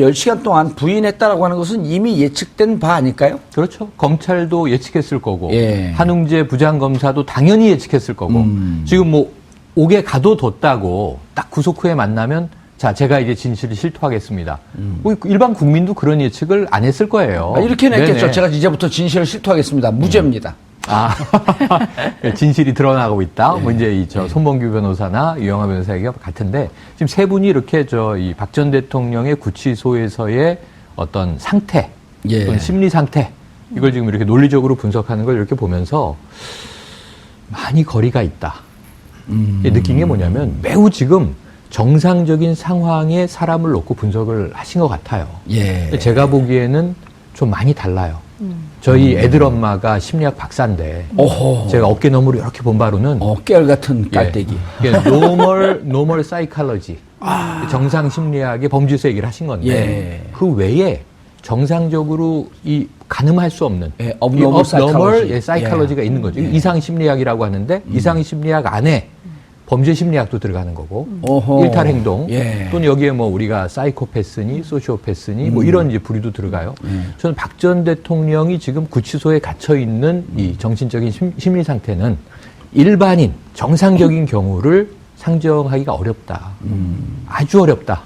10시간 동안 부인했다라고 하는 것은 이미 예측된 바 아닐까요? 그렇죠. 검찰도 예측했을 거고 예. 한웅재 부장검사도 당연히 예측했을 거고 지금 뭐 옥에 가둬뒀다고 딱 구속 후에 만나면 자 제가 이제 진실을 실토하겠습니다. 뭐 일반 국민도 그런 예측을 안 했을 거예요. 이렇게 냈겠죠. 네네. 제가 이제부터 진실을 실토하겠습니다. 무죄입니다. 아, 진실이 드러나고 있다. 예. 뭐 이제 손범규 변호사나 유영하 변호사 얘기가 같은데 지금 세 분이 이렇게 이 박 전 대통령의 구치소에서의 어떤 상태, 예. 또는 심리 상태 이걸 지금 이렇게 논리적으로 분석하는 걸 이렇게 보면서 많이 거리가 있다. 느낀 게 뭐냐면 매우 지금 정상적인 상황에 사람을 놓고 분석을 하신 것 같아요. 예. 제가 보기에는 좀 많이 달라요. 저희 애들 엄마가 심리학 박사인데 오호. 제가 어깨 너머로 이렇게 본 바로는 깨알 같은 깔때기. 노멀 사이칼러지 정상 심리학의 범주에서 얘기를 하신 건데 예. 그 외에 정상적으로 이 가늠할 수 없는 예, abnormal psychology. 사이칼러지가 있는 거죠. 이상 심리학이라고 하는데 이상 심리학 안에 범죄 심리학도 들어가는 거고 오호. 일탈 행동 예. 또는 여기에 뭐 우리가 사이코패스니 소시오패스니 뭐 이런 이제 부류도 들어가요. 저는 박 전 대통령이 지금 구치소에 갇혀 있는 이 정신적인 심리 상태는 일반인 정상적인 경우를 상정하기가 어렵다. 아주 어렵다.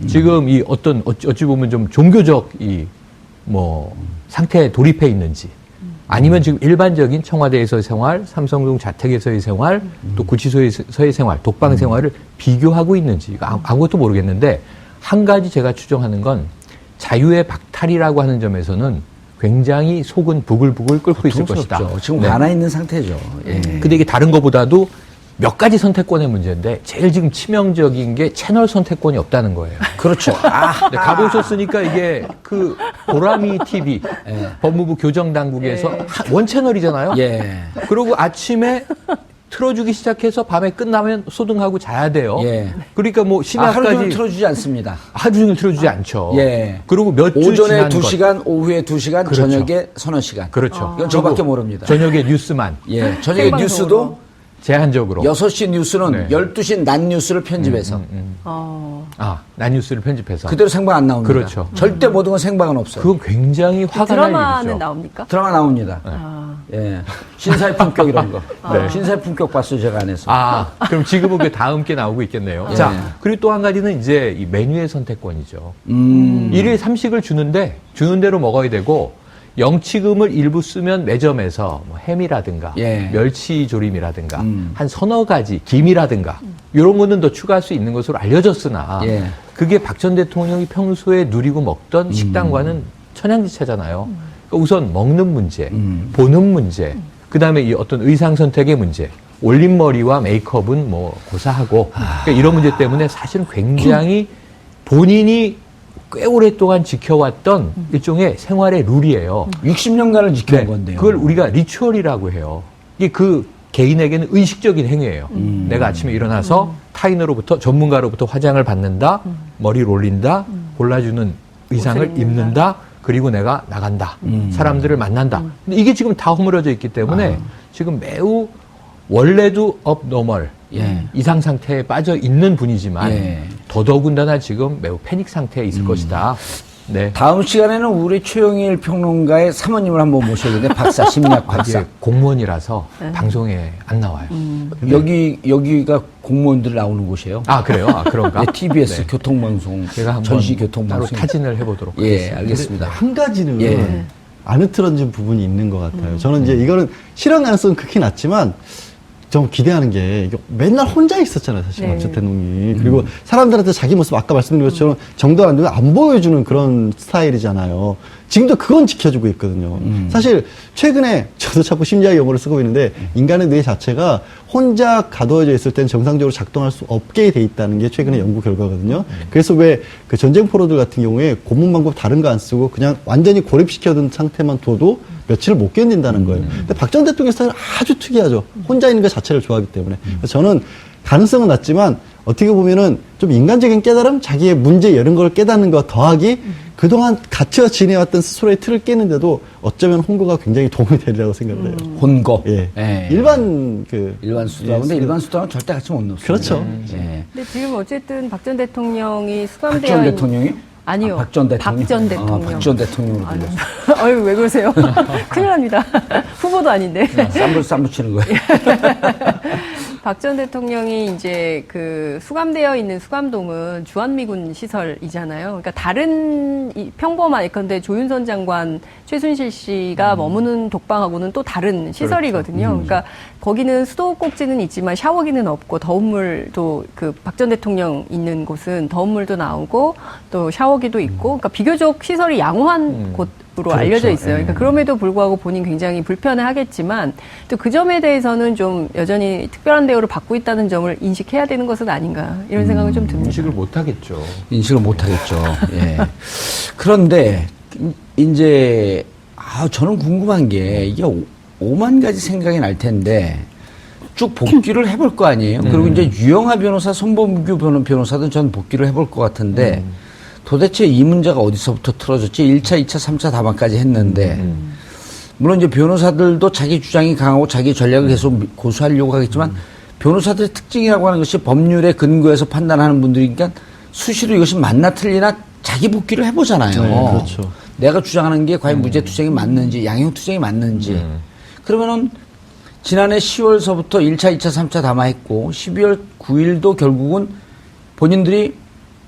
지금 이 어찌 보면 좀 종교적 상태에 돌입해 있는지 아니면 지금 일반적인 청와대에서의 생활, 삼성동 자택에서의 생활, 또 구치소에서의 생활, 독방 생활을 비교하고 있는지 아무것도 모르겠는데 한 가지 제가 추정하는 건 자유의 박탈이라고 하는 점에서는 굉장히 속은 부글부글 끓고 있을 것이다. 지금 네. 화나 있는 상태죠. 예. 근데 이게 다른 것보다도 몇 가지 선택권의 문제인데 제일 지금 치명적인 게 채널 선택권이 없다는 거예요. 그렇죠. 네, 가보셨으니까 이게 그 보라미 TV 법무부 교정당국에서 원 채널이잖아요. 예. 그리고 아침에 틀어주기 시작해서 밤에 끝나면 소등하고 자야 돼요. 예. 그러니까 뭐 하루 심야까지 종일 틀어주지 않습니다. 하루 종일 틀어주지 않죠. 예. 그리고 몇 주 오전에 지난 것. 2시간, 오후에 2시간, 그렇죠. 저녁에 서너 시간. 그렇죠. 이건 저밖에 모릅니다. 저녁에 뉴스만 예. 저녁에 생방송으로. 뉴스도 제한적으로. 6시 뉴스는 네. 12시 낮 뉴스를 편집해서 난 뉴스를 편집해서. 그대로 생방 안 나옵니다. 그렇죠. 절대 모든 건 생방은 없어요. 그건 굉장히 화가 날 드라마는 일이죠. 나옵니까? 드라마 나옵니다. 예. 신사의 품격 이런 거. 네. 신사의 품격 봤어요, 제가 안 해서. 그럼 지금은 그 다음 게 나오고 있겠네요. 예. 자, 그리고 또 한 가지는 이제 이 메뉴의 선택권이죠. 일일 삼식을 주는데 주는 대로 먹어야 되고 영치금을 일부 쓰면 매점에서 뭐 햄이라든가 예. 멸치조림이라든가 한 서너 가지 김이라든가 이런 거는 더 추가할 수 있는 것으로 알려졌으나 예. 그게 박 전 대통령이 평소에 누리고 먹던 식당과는 천양지차잖아요. 그러니까 우선 먹는 문제, 보는 문제, 그다음에 이 어떤 의상 선택의 문제, 올림머리와 메이크업은 뭐 고사하고 그러니까 이런 문제 때문에 사실은 굉장히 본인이 꽤 오랫동안 지켜왔던 일종의 생활의 룰이에요. 60년간을 지켜온 네, 건데요. 그걸 우리가 리추얼이라고 해요. 이게 그 개인에게는 의식적인 행위예요. 내가 아침에 일어나서 타인으로부터 전문가로부터 화장을 받는다, 머리를 올린다, 골라주는 의상을 옷을 입는다, 그리고 내가 나간다. 사람들을 만난다. 근데 이게 지금 다 허물어져 있기 때문에 지금 매우 원래도 업노멀 예. 이상 상태에 빠져 있는 분이지만 예. 더더군다나 지금 매우 패닉 상태에 있을 것이다. 네. 다음 시간에는 우리 최영일 평론가의 사모님을 한번 모셔야겠는데 박사, 심리학 박사. 이게 공무원이라서 방송에 안 나와요. 여기가 공무원들 나오는 곳이에요. 그래요? 그런가? 네, TBS 네. 교통방송, 제가 한번 전시 따로 교통방송. 타진을 해보도록 예, 하겠습니다. 알겠습니다. 한 가지는 예. 안 흐트러진 부분이 있는 것 같아요. 저는 이제 이거는 실현 가능성은 극히 낮지만 좀 기대하는 게 이게 맨날 혼자 있었잖아요, 사실 네. 박 대통령이. 그리고 사람들한테 자기 모습 아까 말씀드린 것처럼 정도 안 되면 안 보여주는 그런 스타일이잖아요. 지금도 그건 지켜주고 있거든요. 사실 최근에 저도 자꾸 심리학 용어를 쓰고 있는데 인간의 뇌 자체가 혼자 가두어져 있을 땐 정상적으로 작동할 수 없게 돼 있다는 게 최근에 연구 결과거든요. 그래서 왜 그 전쟁 포로들 같은 경우에 고문 방법 다른 거 안 쓰고 그냥 완전히 고립시켜둔 상태만 둬도 며칠을 못 견딘다는 거예요. 근데 박 전 대통령 스타일은 아주 특이하죠. 혼자 있는 것 자체를 좋아하기 때문에. 그래서 저는 가능성은 낮지만 어떻게 보면은 좀 인간적인 깨달음, 자기의 문제 이런 걸 깨닫는 것 더하기 그동안 갇혀 지내왔던 스스로의 틀을 깨는데도 어쩌면 홍보가 굉장히 도움이 되리라고 생각을 해요. 혼거. 예. 예. 일반 일반 수도하고 근데 일반 수도하고 절대 같이 못 넣었어요. 그렇죠. 예. 근데 지금 어쨌든 박 전 대통령이 박 수감되어 전 있는 대통령이 아니요. 박 전 대통령. 박 전 대통령. 박 전 대통령으로 아유, 불렸어. 아유, 왜 그러세요? 큰일 납니다. 후보도 아닌데. 쌈부 치는 거예요. 박 전 대통령이 이제 그 수감되어 있는 수감동은 주한미군 시설이잖아요. 그러니까 다른 평범한 예컨대 조윤선 장관, 최순실 씨가 머무는 독방하고는 또 다른 시설이거든요. 그러니까 거기는 수도꼭지는 있지만 샤워기는 없고 더운 물도 그 박 전 대통령 있는 곳은 더운 물도 나오고 또 샤워기도 있고 그러니까 비교적 시설이 양호한 곳으로 알려져 있어요. 그러니까 그럼에도 불구하고 본인 굉장히 불편해하겠지만 또 그 점에 대해서는 좀 여전히 특별한 대우를 받고 있다는 점을 인식해야 되는 것은 아닌가 이런 생각은 좀 듭니다. 인식을 못 하겠죠. 인식을 못 하겠죠. 예. 그런데 이제 저는 궁금한 게 이게 5만 가지 생각이 날 텐데 쭉 복귀를 해볼 거 아니에요. 그리고 이제 유영하 변호사, 손범규 변호사도 전 복귀를 해볼 것 같은데 도대체 이 문제가 어디서부터 틀어졌지? 1차, 2차, 3차 답안까지 했는데 물론 이제 변호사들도 자기 주장이 강하고 자기 전략을 계속 고수하려고 하겠지만 변호사들의 특징이라고 하는 것이 법률에 근거해서 판단하는 분들이니까 수시로 이것이 맞나 틀리나 자기 복귀를 해보잖아요. 네, 그렇죠. 내가 주장하는 게 과연 무죄투쟁이 맞는지 양형투쟁이 맞는지 그러면은 지난해 10월서부터 1차, 2차, 3차 담화했고 12월 9일도 결국은 본인들이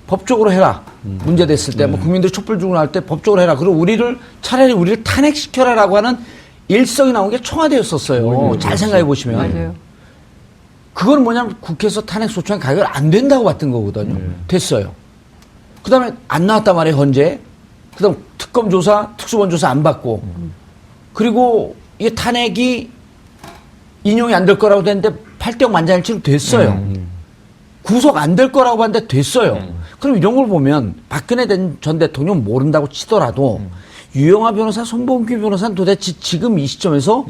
법적으로 해라. 문제 됐을 때, 뭐 국민들이 촛불 들고 나올 때 법적으로 해라. 그리고 차라리 우리를 탄핵시켜라라고 하는 일성이 나온 게 청와대였었어요. 잘 생각해 보시면. 맞아요. 그건 뭐냐면 국회에서 탄핵 소추안 가결 안 된다고 봤던 거거든요. 됐어요. 그 다음에 안 나왔단 말이에요, 헌재. 그 다음 특검 조사, 특수본 조사 안 받고. 그리고 이게 탄핵이 인용이 안 될 거라고 됐는데 8대0 만장일치로 됐어요. 구속 안 될 거라고 봤는데 됐어요. 그럼 이런 걸 보면 박근혜 전 대통령 모른다고 치더라도 유영하 변호사, 손범규 변호사는 도대체 지금 이 시점에서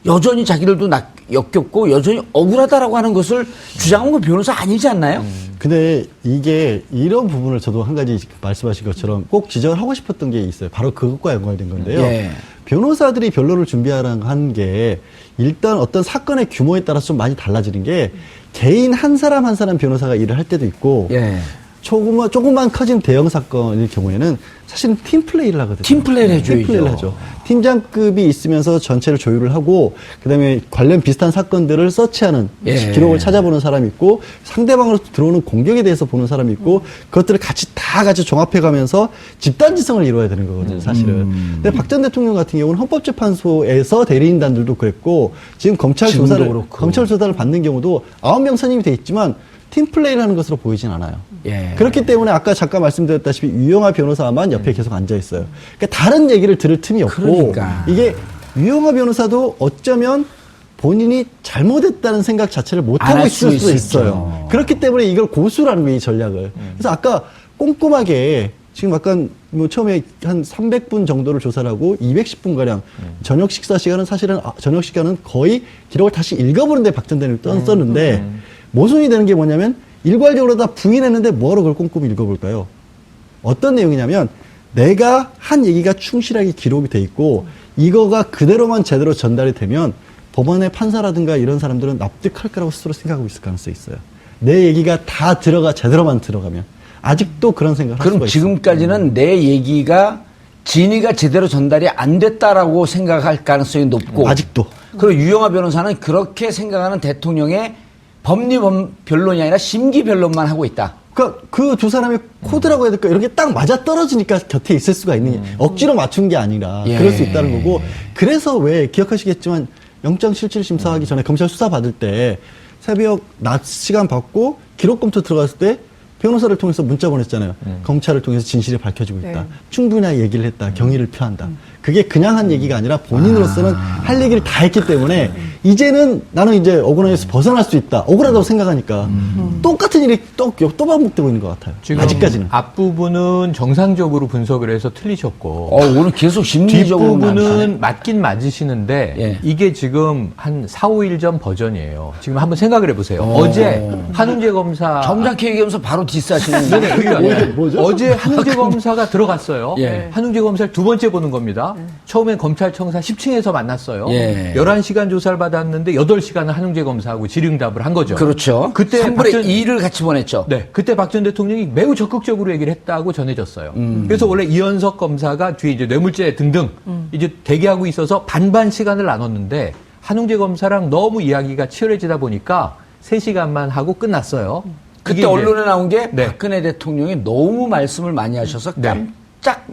여전히 자기들도 역겹고 여전히 억울하다라고 하는 것을 주장한 건 변호사 아니지 않나요? 근데 이게 이런 부분을 저도 한 가지 말씀하신 것처럼 꼭 지적을 하고 싶었던 게 있어요. 바로 그것과 연관된 건데요. 예. 변호사들이 변론을 준비하라는 한 게 일단 어떤 사건의 규모에 따라서 좀 많이 달라지는 게 개인 한 사람 한 사람 변호사가 일을 할 때도 있고 예. 조금만 커진 대형 사건일 경우에는 사실은 팀플레이를 하거든요. 팀플레이를 해줘야죠. 팀플레이를 하죠. 팀장급이 있으면서 전체를 조율을 하고 그다음에 관련 비슷한 사건들을 서치하는 예. 기록을 찾아보는 사람이 있고 상대방으로 들어오는 공격에 대해서 보는 사람이 있고 그것들을 같이 종합해가면서 집단지성을 이루어야 되는 거거든요. 사실은. 근데 박 전 대통령 같은 경우는 헌법재판소에서 대리인단들도 그랬고 지금 검찰 조사를 받는 경우도 9명 선임이 돼 있지만 팀플레이를 하는 것으로 보이진 않아요. 예. 그렇기 때문에 아까 잠깐 말씀드렸다시피 유영하 변호사만 옆에 계속 앉아 있어요. 그러니까 다른 얘기를 들을 틈이 없고 그러니까. 이게 유영하 변호사도 어쩌면 본인이 잘못했다는 생각 자체를 못하고 있을 수도 있어요. 그렇기 때문에 이걸 고수라는 거예요, 이 전략을. 그래서 아까 꼼꼼하게 지금 약간 뭐 처음에 한 300분 정도를 조사를 하고 210분가량 저녁 식사 시간은 사실은 저녁 시간은 거의 기록을 다시 읽어보는데 박 전 대통령이 썼는데 모순이 되는 게 뭐냐면 일괄적으로 다 부인했는데 뭐하러 그걸 꼼꼼히 읽어볼까요? 어떤 내용이냐면 내가 한 얘기가 충실하게 기록이 돼 있고 이거가 그대로만 제대로 전달이 되면 법원의 판사라든가 이런 사람들은 납득할 거라고 스스로 생각하고 있을 가능성이 있어요. 내 얘기가 다 제대로만 들어가면 아직도 그런 생각을 할 수가 그럼 있어요. 지금까지는 내 얘기가 진위가 제대로 전달이 안 됐다라고 생각할 가능성이 높고 아직도. 그리고 유영하 변호사는 그렇게 생각하는 대통령의 법리 변론이 아니라 심기 변론만 하고 있다. 그러니까 그 두 사람의 코드라고 해야 될까 이렇게 딱 맞아 떨어지니까 곁에 있을 수가 있는 게 억지로 맞춘 게 아니라 예. 그럴 수 있다는 거고 그래서 왜 기억하시겠지만 영장실질심사하기 전에 검찰 수사 받을 때 새벽 낮 시간 받고 기록 검토 들어갔을 때 변호사를 통해서 문자 보냈잖아요. 검찰을 통해서 진실이 밝혀지고 있다. 네. 충분히 얘기를 했다. 경위를 표한다. 그게 그냥 한 얘기가 아니라 본인으로서는 할 얘기를 다 했기 때문에 이제는 나는 이제 억울함에서 벗어날 수 있다. 억울하다고 생각하니까 똑같은 일이 또 반복되고 있는 것 같아요. 지금 아직까지는. 앞부분은 정상적으로 분석을 해서 틀리셨고 오늘 계속 심리적으로 뒷부분은 맞긴 맞으시는데 예. 이게 지금 한 4, 5일 전 버전이에요. 지금 한번 생각을 해보세요. 어제 한훈재 검사 점잖게 얘기하면서 바로 디스하시는 네네. 그러니까 뭐죠? 어제 한웅재 검사가 들어갔어요. 예. 한웅재 검사를 두 번째 보는 겁니다. 처음엔 검찰청사 10층에서 만났어요. 예. 11시간 조사를 받았는데 8시간은 한웅재 검사하고 질의응답을 한 거죠. 그렇죠. 그때 3분의 2를 같이 보냈죠. 네, 그때 박 전 대통령이 매우 적극적으로 얘기를 했다고 전해졌어요. 그래서 원래 이현석 검사가 뒤에 이제 뇌물죄 등등 이제 대기하고 있어서 반반 시간을 나눴는데 한웅재 검사랑 너무 이야기가 치열해지다 보니까 3시간만 하고 끝났어요. 그때 이게 이제 언론에 나온 게 네. 박근혜 대통령이 너무 말씀을 많이 하셔서 네.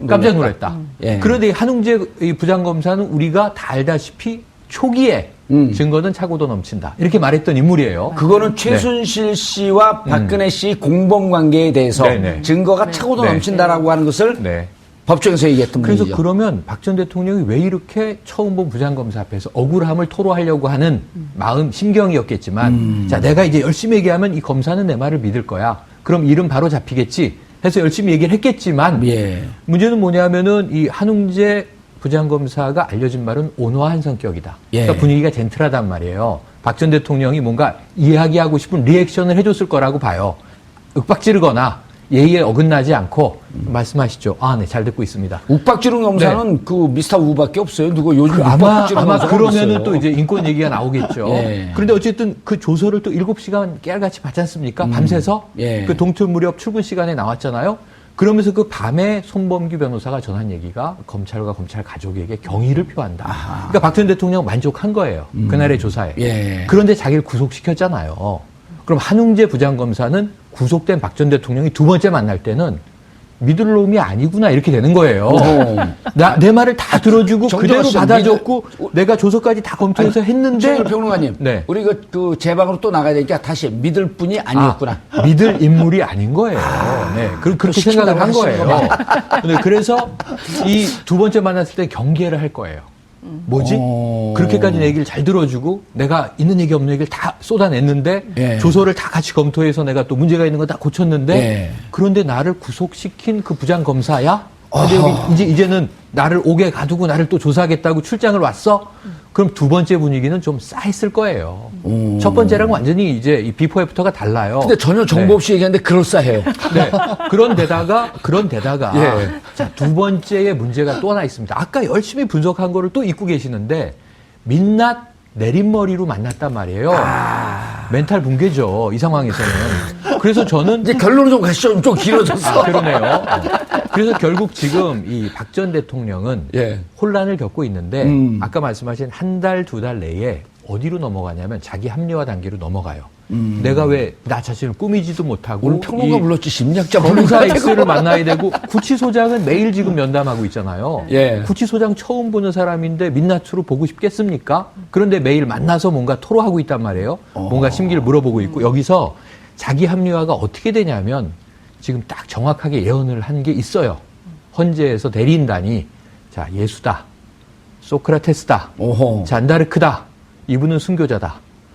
깜짝 놀랐다. 예. 그런데 이 한웅재 이 부장검사는 우리가 다 알다시피 초기에 증거는 차고도 넘친다. 이렇게 말했던 인물이에요. 그거는 최순실 씨와 박근혜 씨 공범 관계에 대해서 네네. 증거가 차고도 네. 넘친다라고 하는 것을 네. 법정에서 얘기했던 그래서 분이죠. 그러면 박 전 대통령이 왜 이렇게 처음 본 부장검사 앞에서 억울함을 토로하려고 하는 마음, 심경이었겠지만, 자, 내가 이제 열심히 얘기하면 이 검사는 내 말을 믿을 거야. 그럼 이름 바로 잡히겠지. 해서 열심히 얘기를 했겠지만, 예. 문제는 뭐냐면은 이 한웅재 부장검사가 알려진 말은 온화한 성격이다. 예. 그러니까 분위기가 젠틀하단 말이에요. 박 전 대통령이 뭔가 이야기하고 싶은 리액션을 해줬을 거라고 봐요. 윽박지르거나 예의에 어긋나지 않고 말씀하시죠. 아, 네, 잘 듣고 있습니다. 욱박지른 검사는 그 미스터 우밖에 없어요. 누구 요즘 아마 욱박지른 검사가 그러면은 없어요. 또 이제 인권 얘기가 나오겠죠. 예. 그런데 어쨌든 그 조서를 또 7시간 깨알같이 받지 않습니까? 밤새서 예. 그 동틀 무렵 출근 시간에 나왔잖아요. 그러면서 그 밤에 손범규 변호사가 전한 얘기가 검찰과 검찰 가족에게 경의를 표한다. 그러니까 박 전 대통령 만족한 거예요. 그날의 조사에. 예. 그런데 자기를 구속시켰잖아요. 그럼 한웅재 부장검사는 구속된 박 전 대통령이 두 번째 만날 때는 믿을 놈이 아니구나 이렇게 되는 거예요. 내 말을 다 들어주고 정정하 그대로 씨, 받아줬고 내가 조서까지 다 검토해서 했는데 최영일 평론가님, 네. 우리 그 제 방으로 또 나가야 되니까 다시 믿을 분이 아니었구나. 믿을 인물이 아닌 거예요. 네. 그렇게 생각을 한 시킨다고 거예요. 네, 그래서 이 두 번째 만났을 때 경계를 할 거예요. 뭐지? 그렇게까지 내 얘기를 잘 들어주고 내가 있는 얘기 없는 얘기를 다 쏟아냈는데 예. 조서를 다 같이 검토해서 내가 또 문제가 있는 거 다 고쳤는데 예. 그런데 나를 구속시킨 그 부장검사야? 근데 여기 이제는 나를 옥에 가두고 나를 또 조사하겠다고 출장을 왔어? 그럼 두 번째 분위기는 좀 싸했을 거예요. 첫 번째랑 완전히 이제 이 비포 애프터가 달라요. 근데 전혀 정보 없이 얘기하는데 그럴싸해요. 네. 그런데다가 예. 자, 두 번째의 문제가 또 하나 있습니다. 아까 열심히 분석한 거를 또 잊고 계시는데 민낯 내린머리로 만났단 말이에요. 멘탈 붕괴죠. 이 상황에서는. 그래서 저는 이제 결론을 좀 가시죠. 좀 길어졌어. 그러네요. 그래서 결국 지금 이 박 전 대통령은 예. 혼란을 겪고 있는데 아까 말씀하신 한 달, 두 달 내에 어디로 넘어가냐면 자기 합리화 단계로 넘어가요. 내가 왜 나 자신을 꾸미지도 못하고 오늘 평론가 이 불렀지 심리학자 검사 불렀지. X를 만나야 되고 구치소장은 매일 지금 면담하고 있잖아요. 예. 구치소장 처음 보는 사람인데 민낯으로 보고 싶겠습니까? 그런데 매일 만나서 뭔가 토로하고 있단 말이에요. 뭔가 심기를 물어보고 있고 여기서 자기 합리화가 어떻게 되냐면 지금 딱 정확하게 예언을 한 게 있어요. 헌재에서 대리인단이 자 예수다, 소크라테스다, 오호. 잔다르크다, 이분은 순교자다.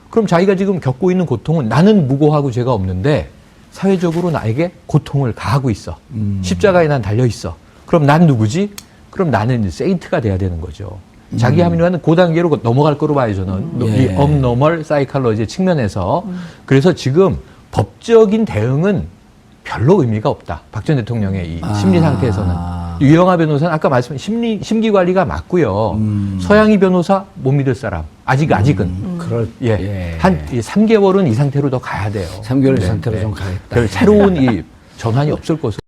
그럼 자기가 지금 겪고 있는 고통은 나는 무고하고 죄가 없는데 사회적으로 나에게 고통을 가하고 있어. 십자가에 난 달려 있어. 그럼 난 누구지? 그럼 나는 세인트가 돼야 되는 거죠. 자기 합리화는 그 단계로 넘어갈 거로 봐요, 저는. 예. 이 업노멀 사이칼러지의 측면에서. 그래서 지금 법적인 대응은 별로 의미가 없다. 박 전 대통령의 이 심리 상태에서는. 유영하 변호사는 아까 말씀하신 심기 관리가 맞고요. 서양희 변호사 못 믿을 사람. 아직은. 예. 한 3개월은 이 상태로 더 가야 돼요. 3개월 상태로 좀 가겠다. 별 새로운 이 전환이 없을 것으로.